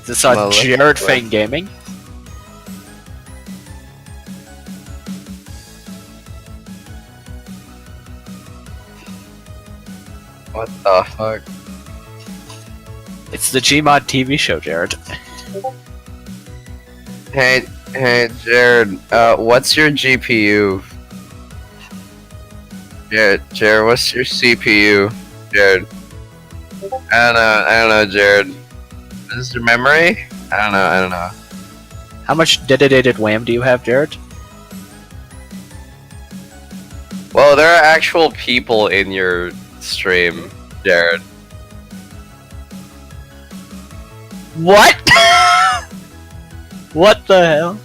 Is this on Jarrod Fang Gaming? What the fuck? It's the Gmod TV show, Jarrod. Hey, Jarrod, what's your GPU? Jarrod, what's your CPU? Jarrod. I don't know, Jarrod. Is your memory? I don't know. How much dedicated WAM do you have, Jarrod? Well, there are actual people in your stream, Jarrod. What? What the hell?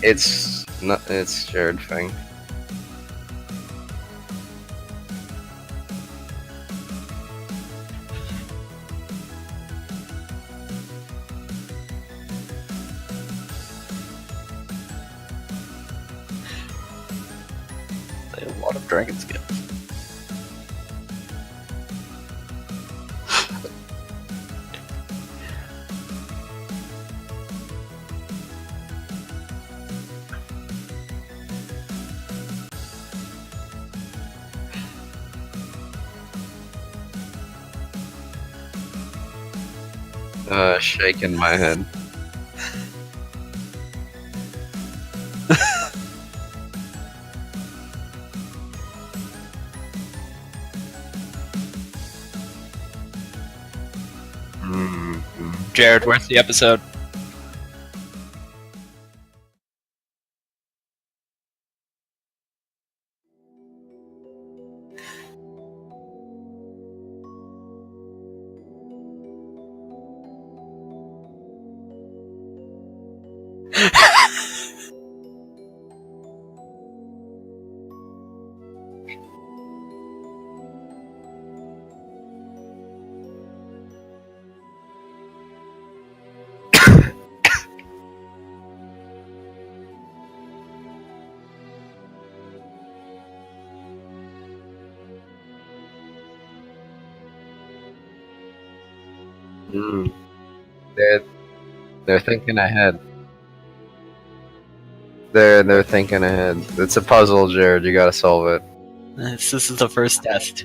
It's Jarrod Fang. They have a lot of dragon skins. Shaking my head. Jarrod, where's the episode? They're thinking ahead. They're thinking ahead. It's a puzzle, Jarrod. You gotta solve it. This is the first test.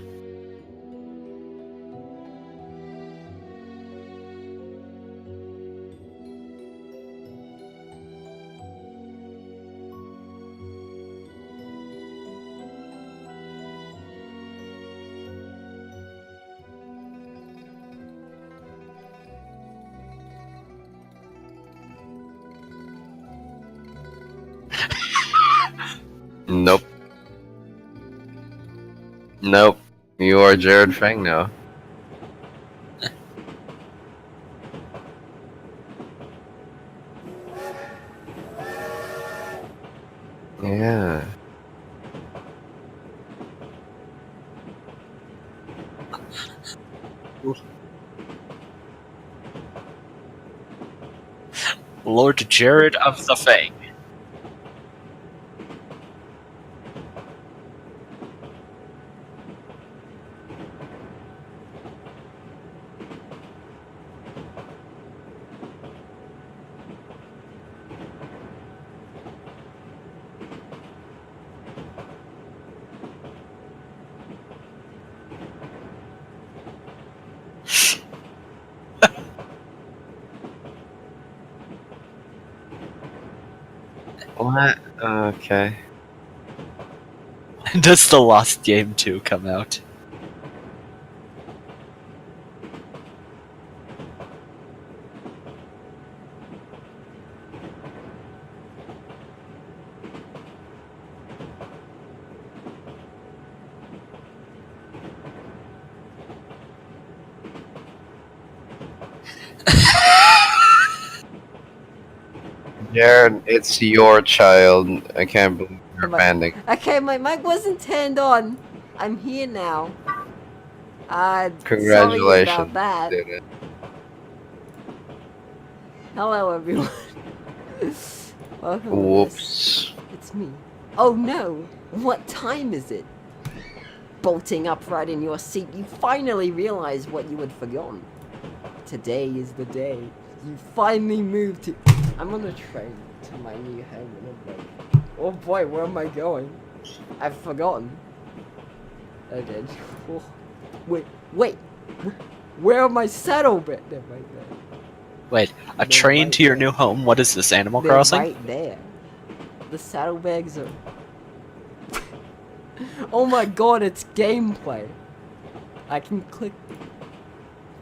Nope. Nope. You are Jarrod Fang now. Yeah. Lord Jarrod of the Fang. What? Okay. Does the Lost Game 2 come out? Jarrod, it's your child. I can't believe you're abandoning. Okay, my mic wasn't turned on. I'm here now. Congratulations. Sorry about that. Did it. Hello, everyone. Welcome. to Whoops. this. It's me. Oh no! What time is it? Bolting upright in your seat, you finally realize what you had forgotten. Today is the day. You finally moved to. I'm on a train to my new home and I'm like, oh boy, where am I going? I've forgotten. I did. Oh, wait. Where are my saddlebag? They're right there. Wait, a They're train right to your there. new home? What is this, Animal They're Crossing? right there. The saddlebags are. Oh my god, it's gameplay. I can click.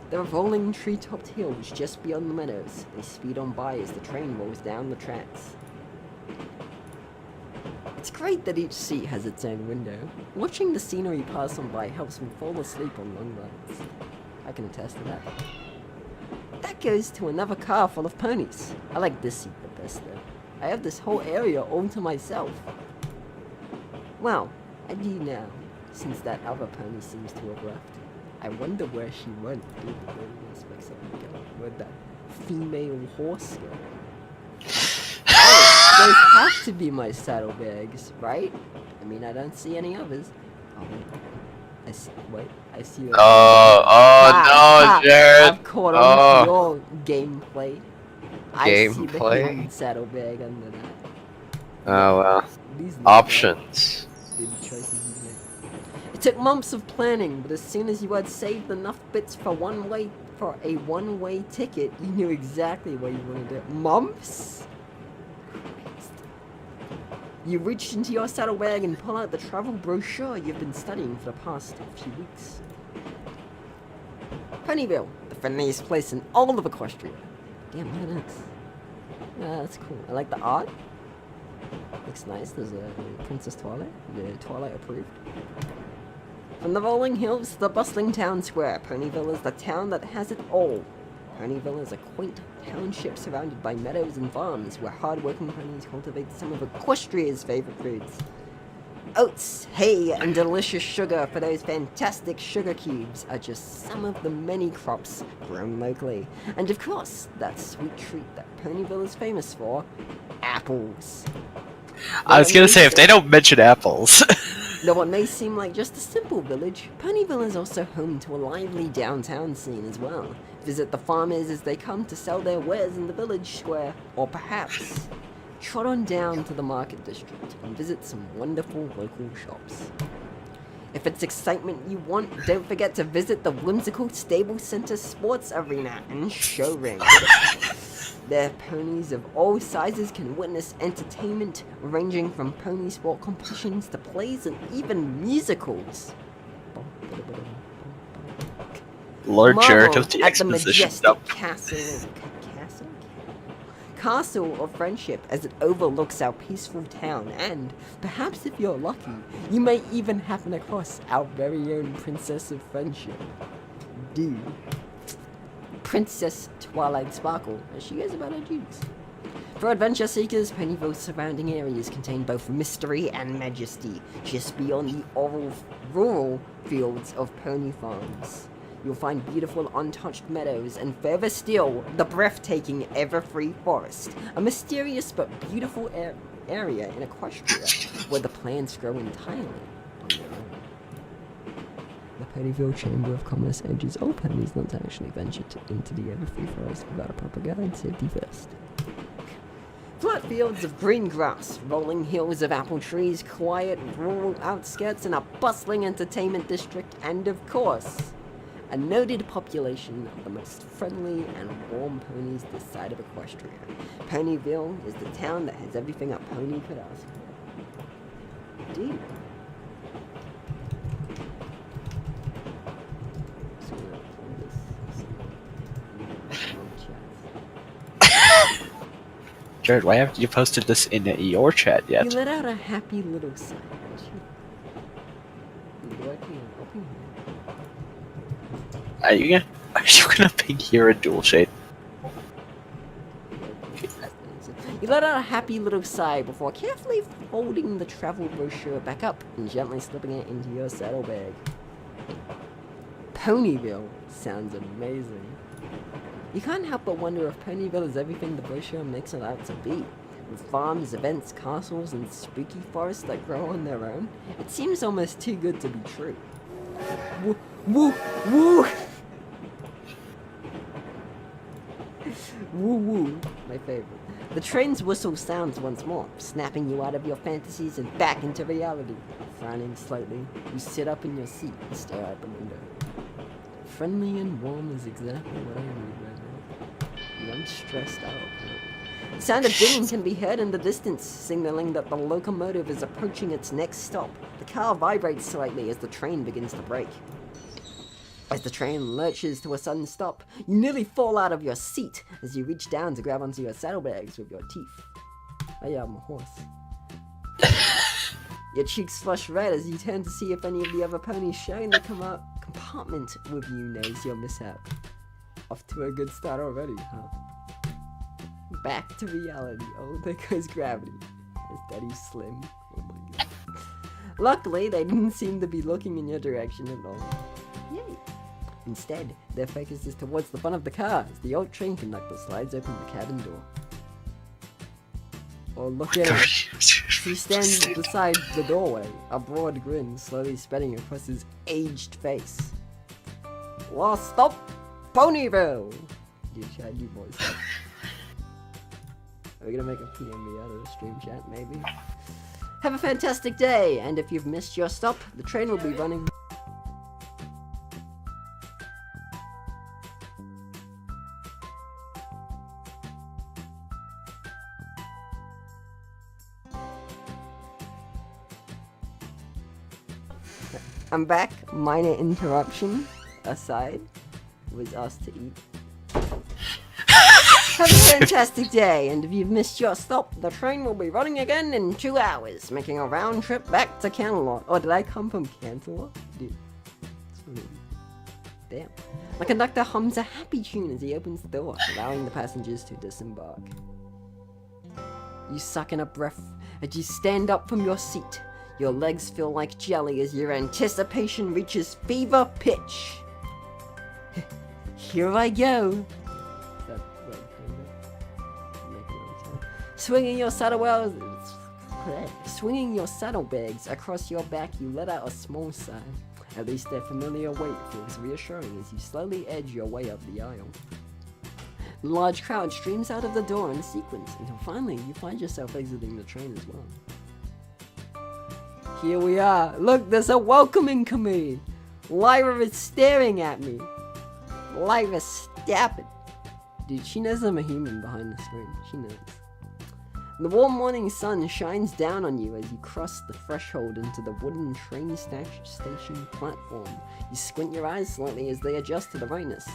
There are rolling tree-topped hills just beyond the meadows. They speed on by as the train rolls down the tracks. It's great that each seat has its own window. Watching the scenery pass on by helps me fall asleep on long rides. I can attest to that. That goes to another car full of ponies. I like this seat the best though. I have this whole area all to myself. Well, I do now, since that other pony seems to have left. I wonder where she went. Where'd that female horse go? Oh, those have to be my saddlebags, right? I mean, I don't see any others. Oh, wait. I see. No, Jarrod. I've caught on to your gameplay. I see the Gameplay? hidden saddlebag under that. Oh well. These look Options. like baby choices you make. It took months of planning, but as soon as you had saved enough bits for a one-way ticket, you knew exactly what you wanted to do. Months? You reached into your saddlebag and pull out the travel brochure you've been studying for the past few weeks. Ponyville, the friendliest place in all of Equestria. Damn, look at this. Yeah, that's cool. I like the art. Looks nice. There's a Princess Twilight. The Twilight approved. From the rolling hills to the bustling town square, Ponyville is the town that has it all. Ponyville is a quaint township surrounded by meadows and farms where hard-working ponies cultivate some of Equestria's favorite foods. Oats, hay, and delicious sugar for those fantastic sugar cubes are just some of the many crops grown locally. And of course, that sweet treat that Ponyville is famous for, apples. I was gonna say, if they don't mention apples. Though what may seem like just a simple village, Ponyville is also home to a lively downtown scene as well. Visit the farmers as they come to sell their wares in the village square, or perhaps trot on down to the market district and visit some wonderful local shops. If it's excitement you want, don't forget to visit the whimsical Stable Center Sports Arena and Show Ring. Their ponies of all sizes can witness entertainment ranging from pony sport competitions to plays and even musicals. Lord Jarrod Marvel of the at the exposition majestic dump. Castle of Friendship as it overlooks our peaceful town, and perhaps if you're lucky, you may even happen across our very own Princess of Friendship. Dude. Princess Twilight Sparkle, as she goes about her duties. For adventure seekers, Ponyville's surrounding areas contain both mystery and majesty, just beyond the rural fields of pony farms. You'll find beautiful untouched meadows, and further still, the breathtaking Everfree Forest, a mysterious but beautiful area in Equestria, where the plants grow entirely on their own. The Ponyville Chamber of Commerce urges all ponies not to actually venture into the Everfree Forest without a proper guide. Safety first. Flat fields of green grass, rolling hills of apple trees, quiet rural outskirts, and a bustling entertainment district, and of course, a noted population of the most friendly and warm ponies this side of Equestria. Ponyville is the town that has everything a pony could ask for. Dude. Jarrod, why haven't you posted this in your chat yet? You let out a happy little sigh, didn't you? Are you gonna ping here a dual shade? You let out a happy little sigh before carefully folding the travel brochure back up and gently slipping it into your saddlebag. Ponyville sounds amazing. You can't help but wonder if Ponyville is everything the brochure makes it out to be. With farms, events, castles, and spooky forests that grow on their own, it seems almost too good to be true. Woo! Woo! Woo! favorite. The train's whistle sounds once more, snapping you out of your fantasies and back into reality. Frowning slightly, you sit up in your seat and stare out the window. Friendly and warm is exactly what I need right now. I'm stressed out. The sound of dinging can be heard in the distance, signaling that the locomotive is approaching its next stop. The car vibrates slightly as the train begins to brake. As the train lurches to a sudden stop, you nearly fall out of your seat as you reach down to grab onto your saddlebags with your teeth. Oh yeah, I'm a horse. Your cheeks flush red as you turn to see if any of the other ponies sharing the compartment with you knows your mishap. Off to a good start already, huh? Back to reality. Oh, there goes gravity. As Daddy's slim. Oh my god. Luckily, they didn't seem to be looking in your direction at all. Yay! Instead, their focus is towards the front of the car as the old train conductor slides open the cabin door. Oh, look at him. He stands beside the doorway, a broad grin slowly spreading across his aged face. Last stop, Ponyville! Dude, should I do voice? Are we gonna make a PMV out of the stream chat, maybe? Have a fantastic day, and if you've missed your stop, the train will be running. I'm back. Minor interruption aside, was asked to eat. Have a fantastic day, and if you've missed your stop, the train will be running again in 2 hours, making a round trip back to Canterlot. Oh, did I come from Canterlot? Dude. Damn. The conductor hums a happy tune as he opens the door, allowing the passengers to disembark. You suck in a breath as you stand up from your seat. Your legs feel like jelly as your anticipation reaches fever pitch. Here I go. Swinging your saddlebags across your back, you let out a small sigh. At least their familiar weight feels reassuring as you slowly edge your way up the aisle. The large crowd streams out of the door in sequence until finally you find yourself exiting the train as well. Here we are. Look, there's a welcoming committee. Lyra is staring at me. Lyra's stabbing. Dude, she knows I'm a human behind the screen. She knows. The warm morning sun shines down on you as you cross the threshold into the wooden train station platform. You squint your eyes slightly as they adjust to the brightness.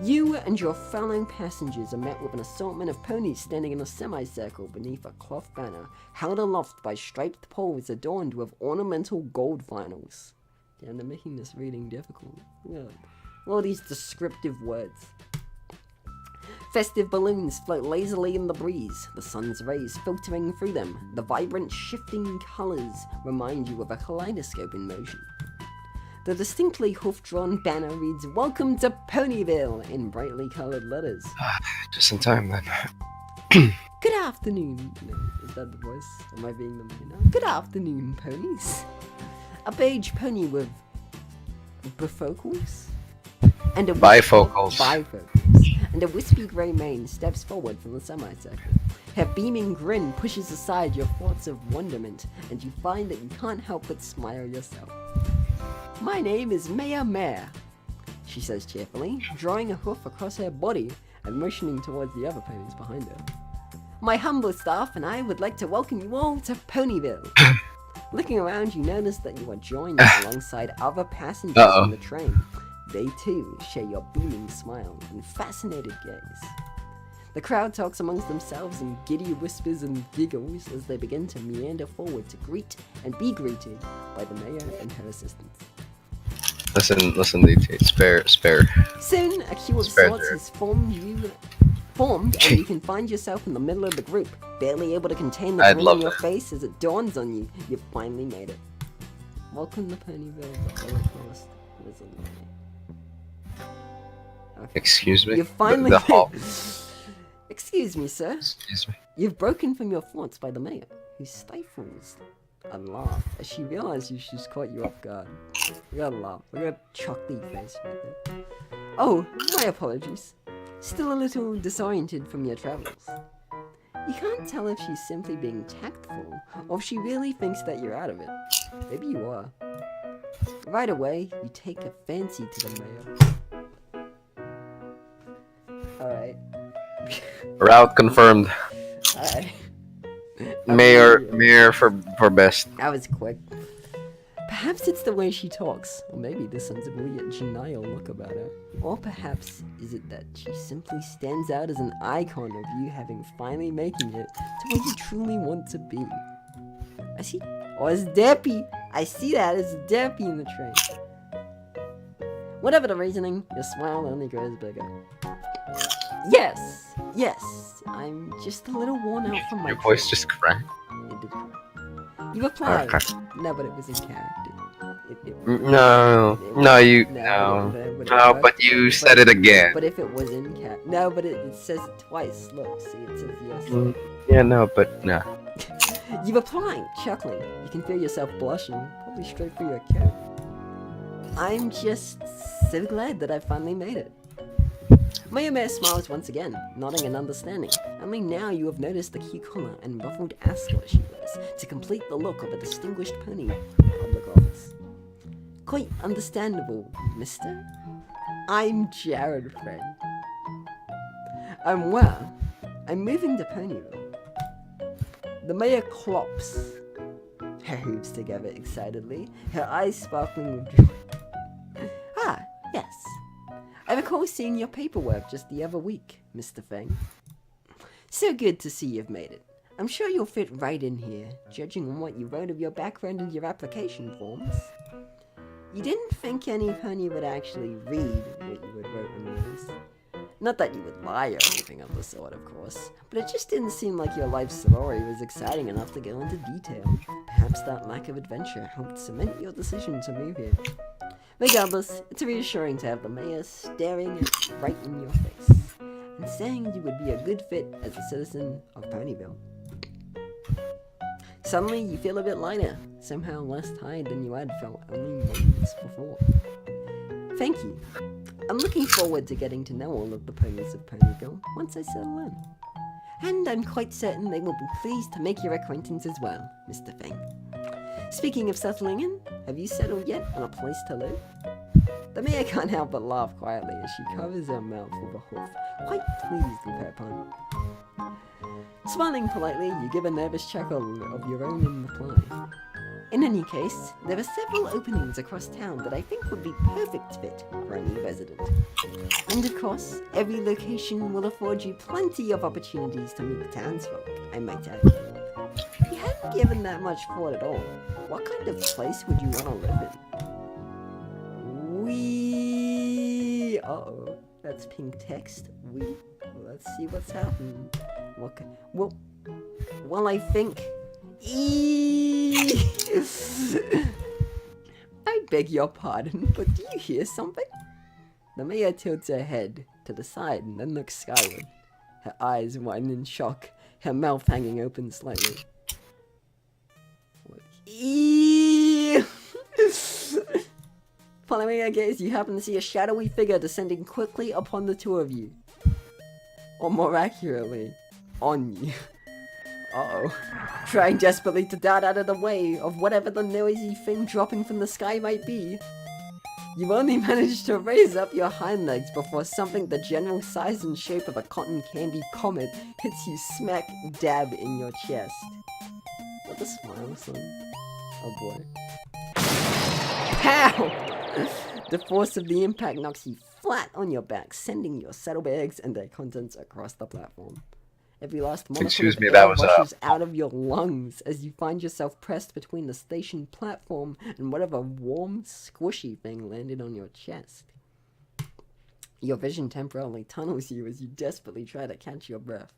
You and your fellow passengers are met with an assortment of ponies standing in a semicircle beneath a cloth banner, held aloft by striped poles adorned with ornamental gold vinyls. Damn, they're making this reading difficult. Look, all these descriptive words. Festive balloons float lazily in the breeze, the sun's rays filtering through them. The vibrant, shifting colours remind you of a kaleidoscope in motion. The distinctly hoof-drawn banner reads, "Welcome to Ponyville," in brightly coloured letters. Just in time, then. Good afternoon. No, is that the voice? Am I being the man now? Good afternoon, ponies. A beige pony with bifocals? And a Bifocals. And a wispy grey mane steps forward from the semicircle. Her beaming grin pushes aside your thoughts of wonderment, and you find that you can't help but smile yourself. "My name is Mare," she says cheerfully, drawing a hoof across her body and motioning towards the other ponies behind her. "My humble staff and I would like to welcome you all to Ponyville." Looking around, you notice that you are joined alongside other passengers on the train. They too share your beaming smile and fascinated gaze. The crowd talks amongst themselves in giddy whispers and giggles as they begin to meander forward to greet and be greeted by the mayor and her assistants. Listen, DT. Spare. Soon, a queue of sorts is formed and you can find yourself in the middle of the group, barely able to contain the grin on your face as it dawns on you, you've finally made it. Welcome to Ponyville, the Holocaust was a lie. Okay. Excuse me? You finally the hall. Excuse me, sir. Excuse me. You've broken from your thoughts by the mayor, who stifles a laugh as she realizes she's caught you off guard. We gotta laugh. We got a chocolate face right there. Oh, my apologies. still a little disoriented from your travels. You can't tell if she's simply being tactful, or if she really thinks that you're out of it. Maybe you are. Right away, you take a fancy to the mayor. Alright. Route confirmed. Alright. Mayor for best. That was quick. Perhaps it's the way she talks, or maybe there's some weird genial look about her. Or perhaps is it that she simply stands out as an icon of you having finally making it to where you truly want to be. I see. Oh, it's Deppy. I see that. It's Deppy in the train. Whatever the reasoning, your smile only grows bigger. Yes, yes. I'm just a little worn out from my Your voice trip. just cracked. It did crack. You replied. Okay. No, but it was in character. No, but you said it again. But if it was in character. No, but it says it twice. Look, see, it says yes. Yeah, no, but no. You replied, chuckling. You can feel yourself blushing, probably straight through your coat. I'm just so glad that I finally made it. Mayome smiles once again, nodding in understanding. Only now you have noticed the cute collar and ruffled ascot she wears to complete the look of a distinguished pony in public office. Quite understandable, mister. I'm Jarrod, friend. I'm moving to Ponyville. The mayor clops her hooves together excitedly, her eyes sparkling with joy. Ah, yes. I recall seeing your paperwork just the other week, Mr. Feng. So good to see you've made it. I'm sure you'll fit right in here, judging on what you wrote of your background and your application forms. You didn't think any pony would actually read what you had wrote in those. Not that you would lie or anything of the sort, of course, but it just didn't seem like your life story was exciting enough to go into detail. Perhaps that lack of adventure helped cement your decision to move here. Regardless, it's reassuring to have the mayor staring right in your face and saying you would be a good fit as a citizen of Ponyville. Suddenly, you feel a bit lighter, somehow less tired than you had felt only moments before. Thank you. I'm looking forward to getting to know all of the ponies of Ponyville once I settle in. And I'm quite certain they will be pleased to make your acquaintance as well, Mr. Feng. Speaking of settling in, have you settled yet on a place to live? The mayor can't help but laugh quietly as she covers her mouth with a hoof, quite pleased with her pun. Smiling politely, you give a nervous chuckle of your own in reply. In any case, there are several openings across town that I think would be perfect fit for a new resident. And of course, every location will afford you plenty of opportunities to meet the townsfolk, I might add. You hadn't given that much thought at all. What kind of place would you want to live in? Uh-oh, that's pink text. Let's see what's happening. Well, I think... I beg your pardon, but do you hear something? The mayor tilts her head to the side and then looks skyward. Her eyes widen in shock, her mouth hanging open slightly. Following her gaze, you happen to see a shadowy figure descending quickly upon the two of you. Or more accurately, on you. Uh-oh. Trying desperately to dart out of the way of whatever the noisy thing dropping from the sky might be. You only managed to raise up your hind legs before something the general size and shape of a cotton candy comet hits you smack dab in your chest. What a smile, son. Oh boy. Pow! The force of the impact knocks you flat on your back, sending your saddlebags and their contents across the platform. Every last molecule of air rushes out of your lungs as you find yourself pressed between the station platform and whatever warm, squishy thing landed on your chest. Your vision temporarily tunnels you as you desperately try to catch your breath.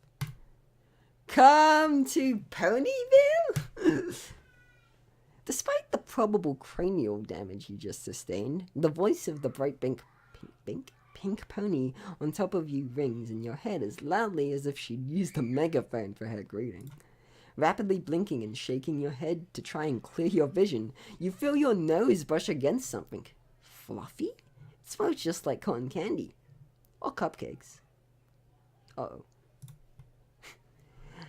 Come to Ponyville? Despite the probable cranial damage you just sustained, the voice of the bright pink pony on top of you rings in your head as loudly as if she'd used a megaphone for her greeting. Rapidly blinking and shaking your head to try and clear your vision, you feel your nose brush against something. Fluffy? It smells just like cotton candy. Or cupcakes. Uh-oh.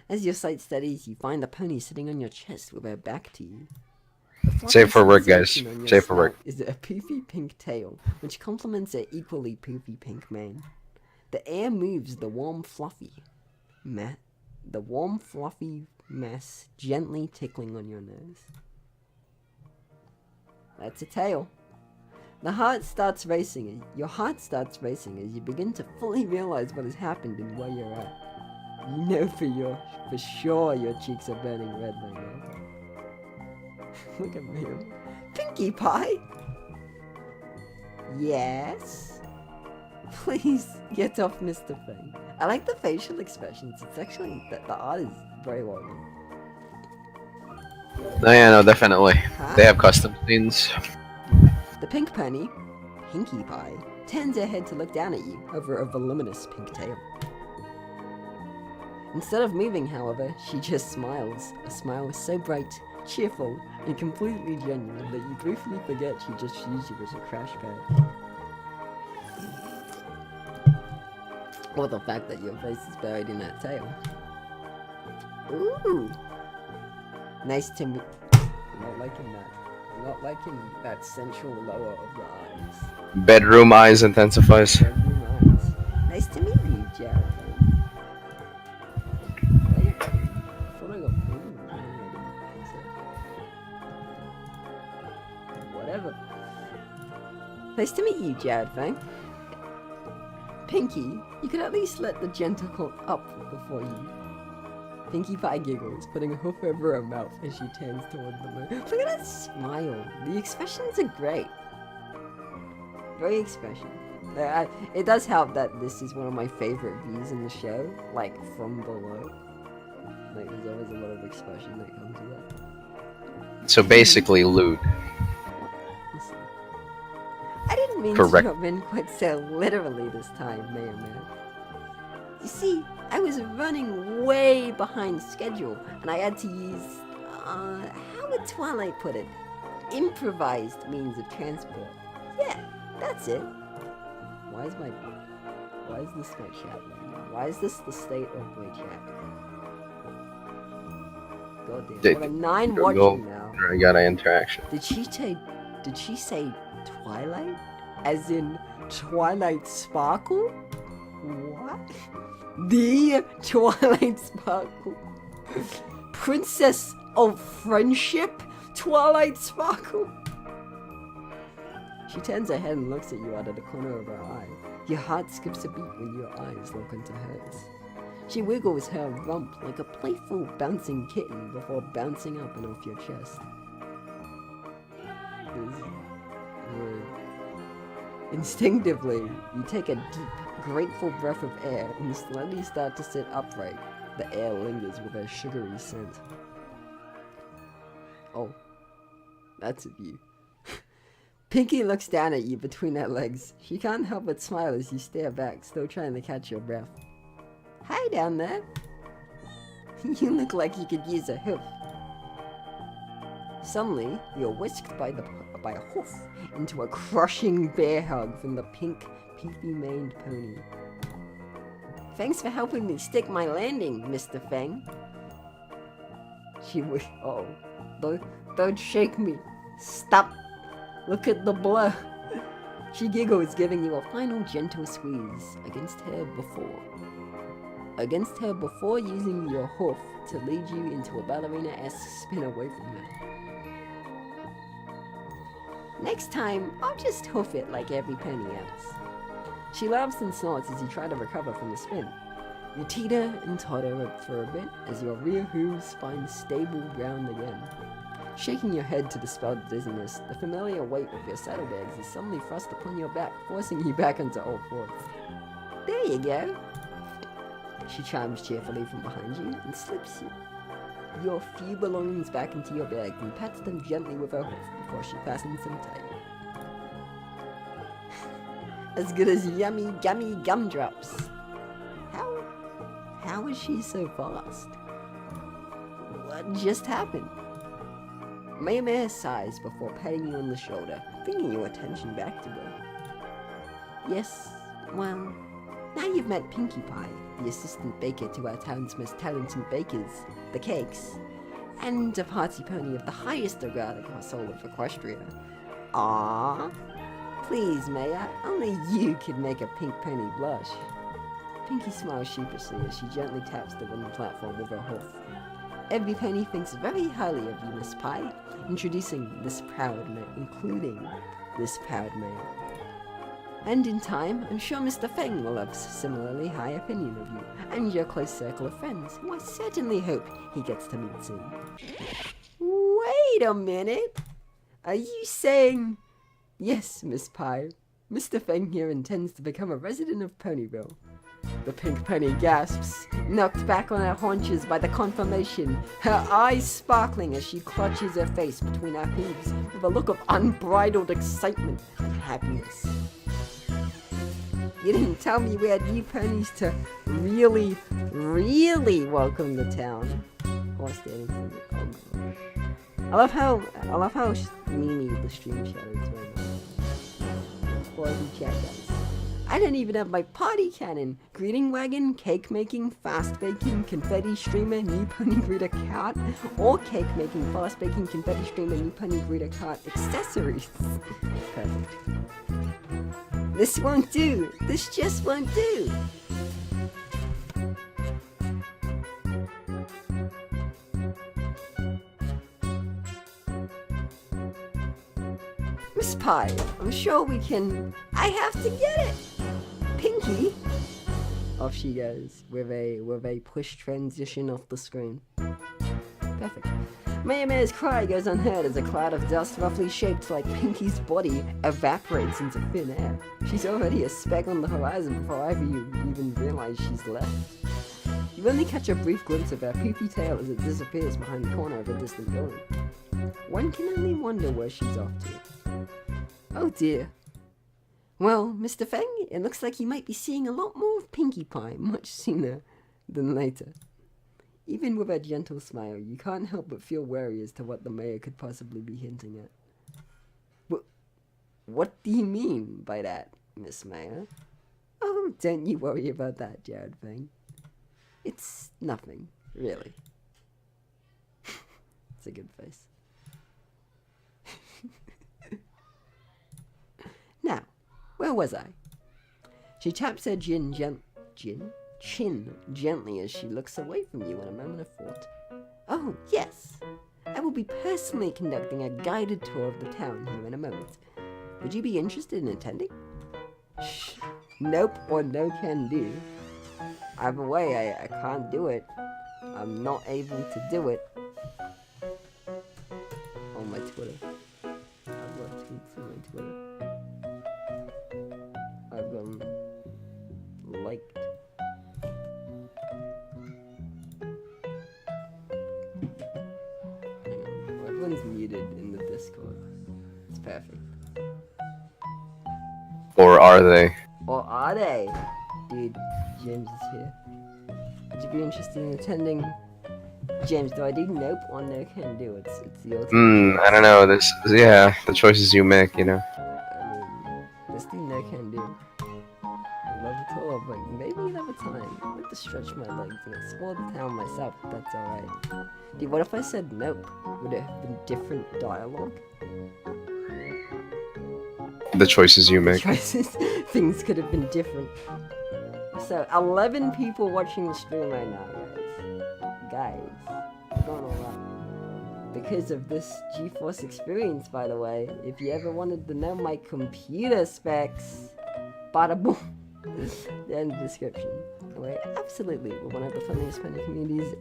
As your sight steadies, you find the pony sitting on your chest with her back to you. Safe for work, guys. Safe for work. Is a poofy pink tail, which complements her equally poofy pink mane. The air moves the warm fluffy mass gently tickling on your nose. That's a tail. Your heart starts racing as you begin to fully realize what has happened and where you're at. You know for sure your cheeks are burning red right now. Look at me. Pinkie Pie? Yes? Please get off Mr. Fang. I like the facial expressions. It's actually, the art is very well done. No, yeah, no, definitely. Huh? They have custom scenes. The pink pony, Pinkie Pie, turns her head to look down at you over a voluminous pink tail. Instead of moving, however, she just smiles. A smile so bright, cheerful, and completely genuine that you briefly forget she just used you as a crash pad. Or the fact that your face is buried in that tail. Ooh! Nice to meet. I'm not liking that. I'm not liking that central lower of the eyes. Bedroom eyes intensifies. Bedroom eyes. Nice to meet you, Jarrod. Whatever. Nice to meet you, Jarrod Fang. Pinkie, you could at least let the gentacle up before you. Pinkie Pie giggles, putting a hoof over her mouth as she turns toward the moon. Look at that smile. The expressions are great. Great expression. It does help that this is one of my favorite views in the show, like from below. Like there's always a lot of expression that comes with that. So basically, lewd. Listen. I didn't mean Correct. to jump in quite so literally this time, Mayor Man. You see, I was running way behind schedule, and I had to use, how would Twilight put it? Improvised means of transport. Yeah, that's it. Why is this my chat right now? Why is this the state of my chat? God damn, what a 9 watching now. I got an interaction. Did she say Twilight? As in Twilight Sparkle? What? The Twilight Sparkle? Princess of Friendship? Twilight Sparkle? She turns her head and looks at you out of the corner of her eye. Your heart skips a beat when your eyes look into hers. She wiggles her rump like a playful bouncing kitten before bouncing up and off your chest. Instinctively, you take a deep, grateful breath of air and slowly start to sit upright. The air lingers with a sugary scent. Oh, that's a view. Pinkie looks down at you between her legs. She can't help but smile as you stare back, still trying to catch your breath. Hi down there. You look like you could use a hoof. Suddenly, you're whisked by a hoof into a crushing bear hug from the pink, peepy-maned pony. Thanks for helping me stick my landing, Mr. Fang. Oh, don't shake me. Stop. Look at the blur. She giggles, giving you a final gentle squeeze against her before using your hoof to lead you into a ballerina-esque spin away from her. Next time, I'll just hoof it like every pony else. She laughs and snorts as you try to recover from the spin. You teeter and totter for a bit as your rear hooves find stable ground again. Shaking your head to dispel the dizziness, the familiar weight of your saddlebags is suddenly thrust upon your back, forcing you back onto all fours. There you go. She chimes cheerfully from behind you and slips your few belongings back into your bag and pats them gently with her hoof before she fastens them tight. As good as yummy, gummy gumdrops. How is she so fast? What just happened? Maya sighs before patting you on the shoulder, bringing your attention back to her. Yes, well, Now you've met Pinkie Pie, the assistant baker to our town's most talented bakers, the Cakes, and a party pony of the highest regard across all of Equestria. Aww. Please, Maya, only you could make a pink pony blush. Pinkie smiles sheepishly as she gently taps the wooden platform with her hoof. Every pony thinks very highly of you, Miss Pie, including this proud mayor. And in time, I'm sure Mr. Feng will have a similarly high opinion of you and your close circle of friends, who I certainly hope he gets to meet soon. Wait a minute! Are you saying... Yes, Miss Pie. Mr. Feng here intends to become a resident of Ponyville. The pink pony gasps, knocked back on her haunches by the confirmation, her eyes sparkling as she clutches her face between her hooves with a look of unbridled excitement and happiness. You didn't tell me we had new ponies to really, really welcome the town. Horse dancing. Oh gosh. I love how Mimi the stream shadows right now. Quality chat, guys. I don't even have my party cannon, greeting wagon, cake making, fast baking, confetti streamer, new pony breeder cart, or cake making, fast baking, confetti streamer, new pony breeder cart accessories. Perfect. This won't do. This just won't do. Miss Pie, I'm sure we can... I have to get it! Pinkie! Off she goes, with a push transition off the screen. Perfect. Maya's cry goes unheard as a cloud of dust roughly shaped like Pinkie's body evaporates into thin air. She's already a speck on the horizon before either you even realize she's left. You only catch a brief glimpse of her poofy tail as it disappears behind the corner of a distant building. One can only wonder where she's off to. Oh dear. Well, Mr. Feng, it looks like you might be seeing a lot more of Pinkie Pie much sooner than later. Even with a gentle smile, you can't help but feel wary as to what the mayor could possibly be hinting at. What do you mean by that, Miss Mayor? Oh, don't you worry about that, Jarrod Feng. It's nothing, really. It's a good face. Now, where was I? She taps her chin gently as she looks away from you in a moment of thought. Oh, yes. I will be personally conducting a guided tour of the town here in a moment. Would you be interested in attending? Shh. Nope or no can do. Either way, I can't do it. I'm not able to do it. On my Twitter. I've got tweets on my Twitter. I've liked. Everyone's muted in the Discord. It's perfect. Or are they? Or are they? Dude, James is here. Would you be interested in attending? James, do I do nope or no can do? It's the ultimate. I don't know. Yeah, the choices you make, you know. I mean, let's do no can do. I love it all, but maybe another time. I want to stretch my legs and explore the town myself, if that's alright. Dude, what if I said nope? Would it have been different dialogue? The choices you make. Things could have been different. So, 11 people watching the stream right now, guys. What's going on? Because of this GeForce experience, by the way, if you ever wanted to know my computer specs, bada boom, they're in the description. Anyway, absolutely, we're one of the funniest pony communities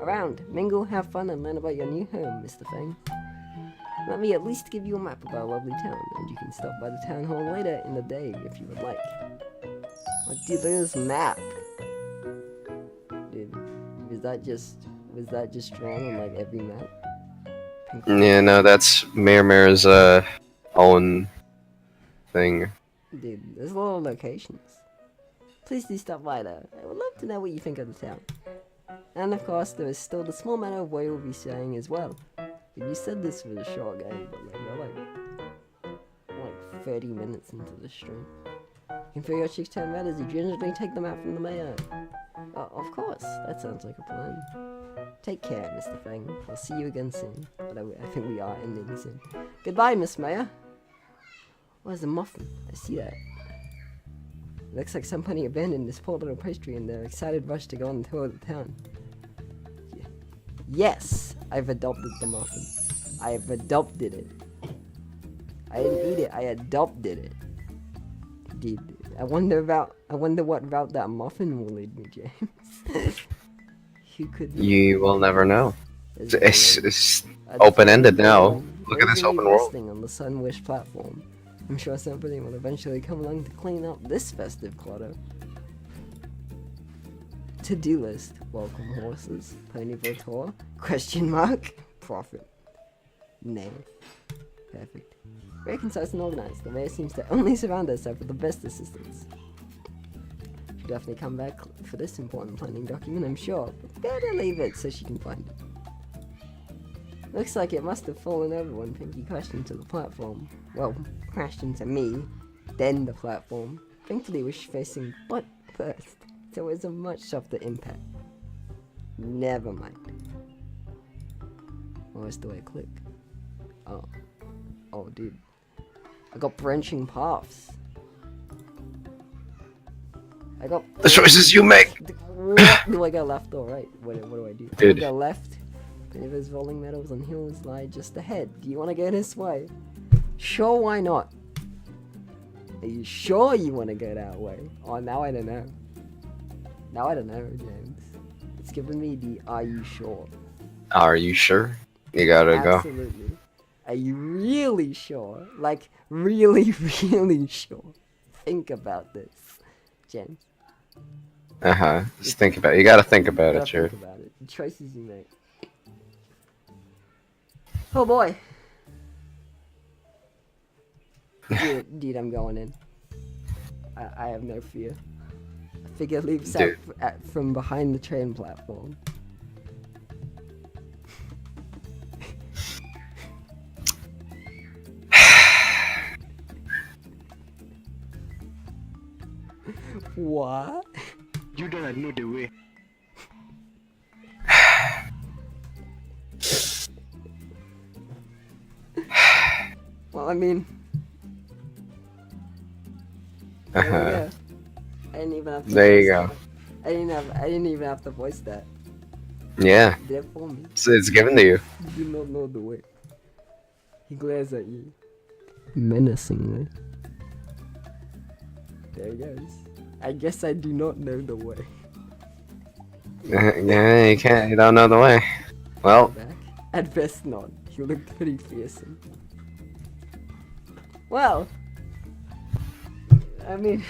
around. Mingle, have fun, and learn about your new home, Mr. Feng. Let me at least give you a map of our lovely town, and you can stop by the town hall later in the day if you would like. Oh, dude, look at this map. Dude, was that just drawn on like every map? Yeah, no, that's Mayor's own thing. Dude, there's a lot of locations. Please do stop by though. I would love to know what you think of the town. And of course, there is still the small matter of what you'll be saying as well. You said this was a short game, but like, we're like 30 minutes into the stream. Can figure out chicks turn matters, you generally take them out from the mayor. Of course, that sounds like a plan. Take care, Mr. Fang. I'll see you again soon. Although I think we are ending soon. Goodbye, Miss Mayor. Where's the muffin? I see that. Looks like somebody abandoned this poor little pastry in their excited rush to go on the tour of the town. Yes! I've adopted the muffin. I have adopted it. I didn't eat it, I adopted it. Dude, I wonder what route that muffin will lead me, James. You could... You will never know. It's open-ended now. Look at this open world. On the Sunwish platform. I'm sure somebody will eventually come along to clean up this festive clutter. To-do list. Welcome horses. Ponyville tour. Question mark. Profit. Name. Perfect. Very concise and organized. The mayor seems to only surround herself with the best assistants. She'll definitely come back for this important planning document, I'm sure. But better leave it so she can find it. Looks like it must have fallen over when Pinky crashed into the platform. Well, crashed into me, then the platform. Thankfully, we're facing butt first, so it was a much softer impact. Never mind. Oh, that's the way I click. Oh. Oh, dude. I got branching paths. I got... The choices you make! Do I go left or right? What do I do? Dude. Do I go left? Rivers, rolling meadows, and hills lie just ahead. Do you want to go this way? Sure, why not? Are you sure you want to go that way? Oh, now I don't know. Now I don't know, James. It's giving me the are you sure? Are you sure? You gotta go. Absolutely. Are you really sure? Like, really, really sure? Think about this, James. Just think about it. You gotta think about it, Jarrod. Think about it. The choices you make. Oh boy. Dude, I'm going in. I have no fear. A figure leaps out from behind the train platform. What? You don't know the way. Well, I mean... There we go. I didn't even have to There you go. I didn't even have to voice that. Yeah. It did it for me. It's given to you. You do not know the way. He glares at you. Menacingly. There he goes. I guess I do not know the way. Yeah, you can't. You don't know the way. Well, Back. At best not. He looked pretty fearsome. Well, I mean,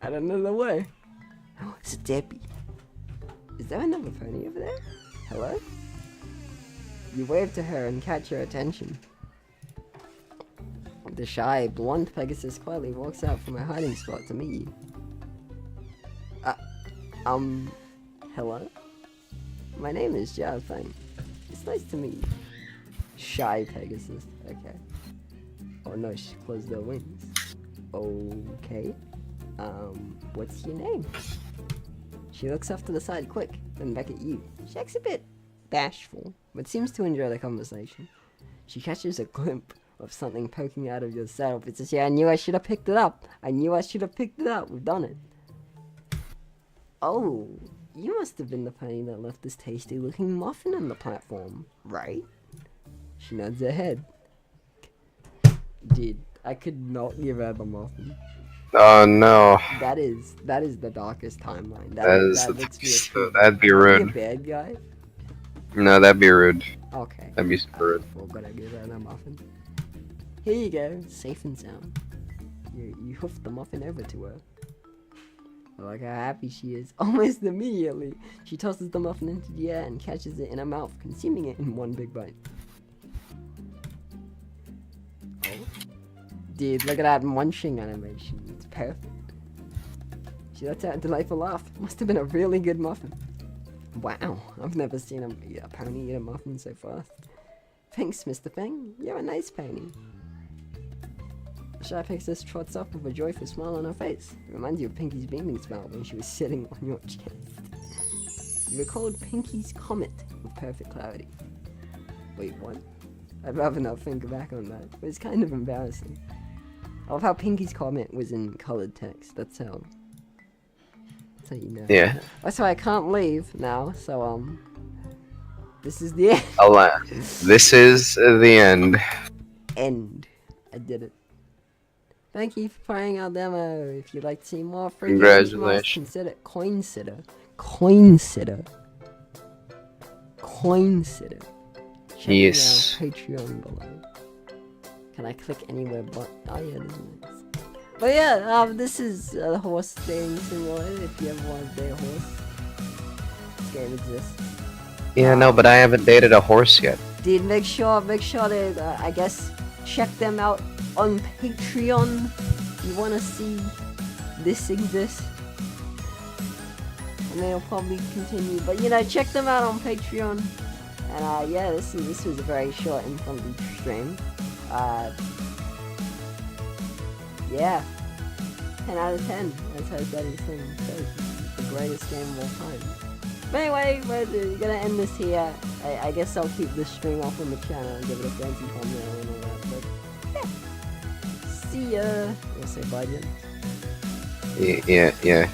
I don't know the way. Oh, it's a Debbie. Is there another pony over there? Hello? You wave to her and catch her attention. The shy, blonde Pegasus quietly walks out from her hiding spot to meet you. Hello? My name is Jarrod Fang. It's nice to meet you. Shy Pegasus. Okay. Oh no, she closed her wings. Okay. What's your name? She looks off to the side quick, then back at you. She acts a bit bashful, but seems to enjoy the conversation. She catches a glimpse of something poking out of your saddle. It says, yeah, I knew I should have picked it up. I knew I should have picked it up. We've done it. Oh, you must have been the pony that left this tasty looking muffin on the platform, right? She nods her head. Dude, I could not give her the muffin. oh no. That is the darkest timeline. That'd be rude. Be a bad guy? No, that'd be rude. Okay. That'd be super rude. We're gonna give her the muffin. Here you go, safe and sound. You hoofed the muffin over to her. Look how happy she is. Almost immediately, she tosses the muffin into the air and catches it in her mouth, consuming it in one big bite. Oh. Dude, look at that munching animation. It's perfect. She lets out a delightful laugh. Must have been a really good muffin. Wow, I've never seen a pony eat a muffin so fast. Thanks, Mr. Fang. You're a nice pony. Shy Princess trots up with a joyful smile on her face. It reminds you of Pinky's beaming smile when she was sitting on your chest. You recalled Pinky's comet with perfect clarity. Wait, what? I'd rather not think back on that, but it's kind of embarrassing. I love how Pinky's comment was in colored text. That's how you know. Yeah. That's why I can't leave now, so, this is the end. This is the end. End. I did it. Thank you for playing our demo. If you'd like to see more free Congratulations. games, consider Coinsitter. Check Yes. out our Patreon below. Can I click anywhere but? Oh yeah, there's links. But yeah, this is a horse dating simulator. If you ever want to date a horse, this game exists. Yeah, no, but I haven't dated a horse yet. Dude, make sure to, I guess, check them out on Patreon. You want to see this exist, and they'll probably continue. But you know, check them out on Patreon. And yeah, this was a very short and friendly stream. Yeah, 10 out of 10. That's how Daddy's thing says. It's the greatest game of all time. But anyway, we're gonna end this here. I guess I'll keep this stream off on the channel and give it a fancy thumbnail and all that. But yeah, see ya. We'll say bye, Jen. Yeah.